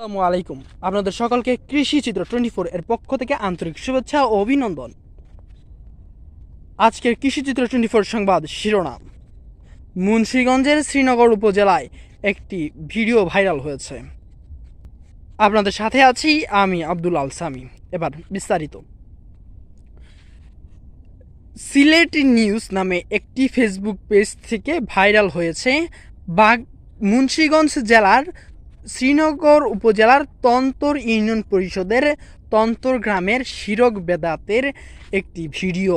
আসসালামু আলাইকুম। আপনাদের সকলকে কৃষি চিত্র 24 এর পক্ষ থেকে আন্তরিক শুভেচ্ছা ও অভিনন্দন। আজকের কৃষি চিত্র 24 সংবাদ শিরোনাম: মুন্সিগঞ্জের শ্রীনগর উপজেলায় একটি ভিডিও ভাইরাল হয়েছে। আপনাদের সাথে আছি আমি আব্দুল আল সামি। এবার বিস্তারিত। সিলেটি নিউজ নামে একটি ফেসবুক পেজ থেকে ভাইরাল হয়েছে মুন্সিগঞ্জ জেলার শ্রীনগর উপজেলার তন্তর ইউনিয়ন পরিষদের তন্তর গ্রামের শিরক বেদাতের একটি ভিডিও,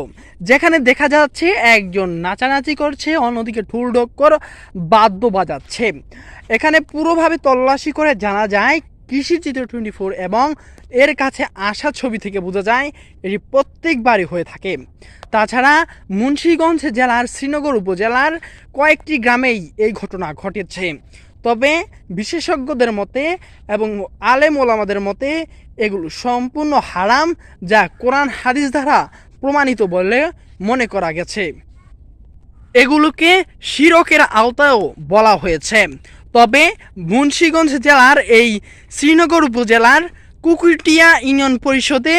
যেখানে দেখা যাচ্ছে একজন নাচানাচি করছে, অন্যদিকে ঢোল-ঢক্কর বাদ্য বাজাচ্ছে। এখানে পুরোভাবে তল্লাশি করে জানা যায় কৃষি চিত্র 24 এবং এর কাছে আসা ছবি থেকে বোঝা যায় এটি প্রত্যেকবারই হয়ে থাকে। তাছাড়া মুন্সিগঞ্জ জেলার শ্রীনগর উপজেলার কয়েকটি গ্রামেই এই ঘটনা ঘটেছে। তবে বিশেষজ্ঞদের মতে এবং আলেম ওলামাদের মতে এগুলো সম্পূর্ণ হারাম, যা কোরআন হাদিস দ্বারা প্রমাণিত বলে মনে করা গেছে। এগুলোকে শিরকের আওতায়ও বলা হয়েছে। তবে মুন্সিগঞ্জ জেলার এই শ্রীনগর উপজেলার কুকুরটিয়া ইউনিয়ন পরিষদে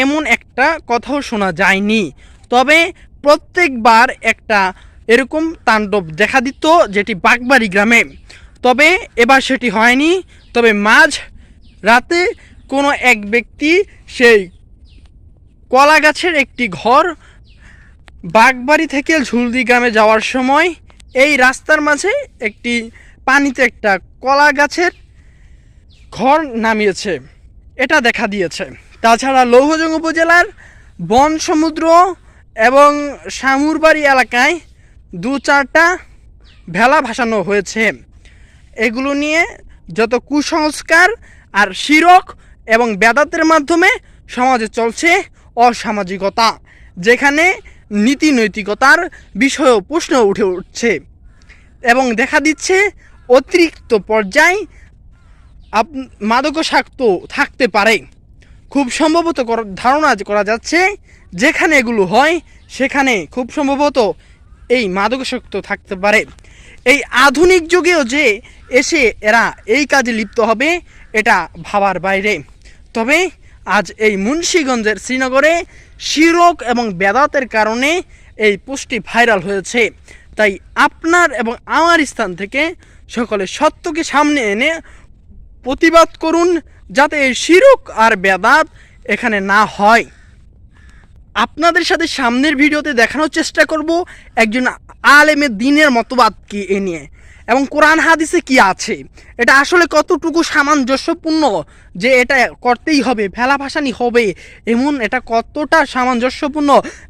এমন একটা কথাও শোনা যায়নি। তবে প্রত্যেকবার একটা এরকম তাণ্ডব দেখা দিত, যেটি বাগবাড়ি গ্রামে। তবে এবার সেটি হয়নি। তবে মাঝ রাতে কোনো এক ব্যক্তি সেই কলা গাছের একটি ঘর বাগবাড়ি থেকে ঝুলদি গ্রামে যাওয়ার সময় এই রাস্তার মাঝে একটি পানিতে একটা কলা গাছের ঘর নামিয়েছে, এটা দেখা দিয়েছে। তাছাড়া লৌহজং উপজেলার বন সমুদ্র এবং শামুরবাড়ি এলাকায় 2-4টা ভেলা ভাসানো হয়েছে। এগুলো নিয়ে যত কুসংস্কার আর শিরক এবং বেদাতের মাধ্যমে সমাজে চলছে অসামাজিকতা, যেখানে নীতি নৈতিকতার বিষয়েও প্রশ্ন উঠছে এবং দেখা দিচ্ছে অতিরিক্ত পর্যায়ে মাদকাসক্ত থাকতে পারে। খুব সম্ভবত ধারণা করা যাচ্ছে যেখানে এগুলো হয় সেখানে খুব সম্ভবত এই মাদকাসক্ত থাকতে পারে। এই আধুনিক যুগেও যে এসে এরা এই কাজে লিপ্ত হবে, এটা ভাবার বাইরে। তবে আজ এই মুন্সিগঞ্জের শ্রীনগরে শিরক এবং বেদাতের কারণে এই পোস্টটি ভাইরাল হয়েছে। তাই আপনার এবং আমার স্থান থেকে সকলে সত্যকে সামনে এনে প্রতিবাদ করুন, যাতে এই শিরক আর বেদাত এখানে না হয়। আপনাদের সাথে সামনের ভিডিওতে দেখানোর চেষ্টা করব একজন আলেমের দিনের মতবাদ কি এ নিয়ে এবং কোরআন হাদিসে কি আছে, এটা আসলে কতটুকু সামঞ্জস্যপূর্ণ যে এটা করতেই হবে, ভেলা ভাসানি হবে এমন এটা কতটা সামঞ্জস্যপূর্ণ।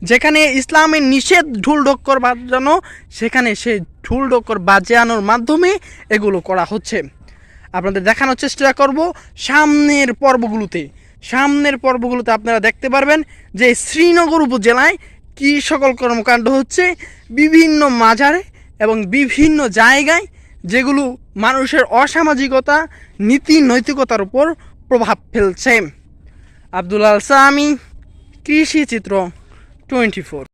যেখানে ইসলামের নিষেধ ঢোল ঢক্কর বাজানো, সেখানে সেই ঢোল ঢক্কর বাজানোর মাধ্যমে এগুলো করা হচ্ছে। আপনাদের দেখানোর চেষ্টা করব সামনের পর্বগুলোতে আপনারা দেখতে পারবেন যে শ্রীনগর উপজেলায় কী সকল কর্মকাণ্ড হচ্ছে বিভিন্ন মাজারে এবং বিভিন্ন জায়গায়, যেগুলো মানুষের অসামাজিকতা, নীতি নৈতিকতার উপর প্রভাব ফেলছে। আব্দুল আল সামি, কৃষি চিত্র 24।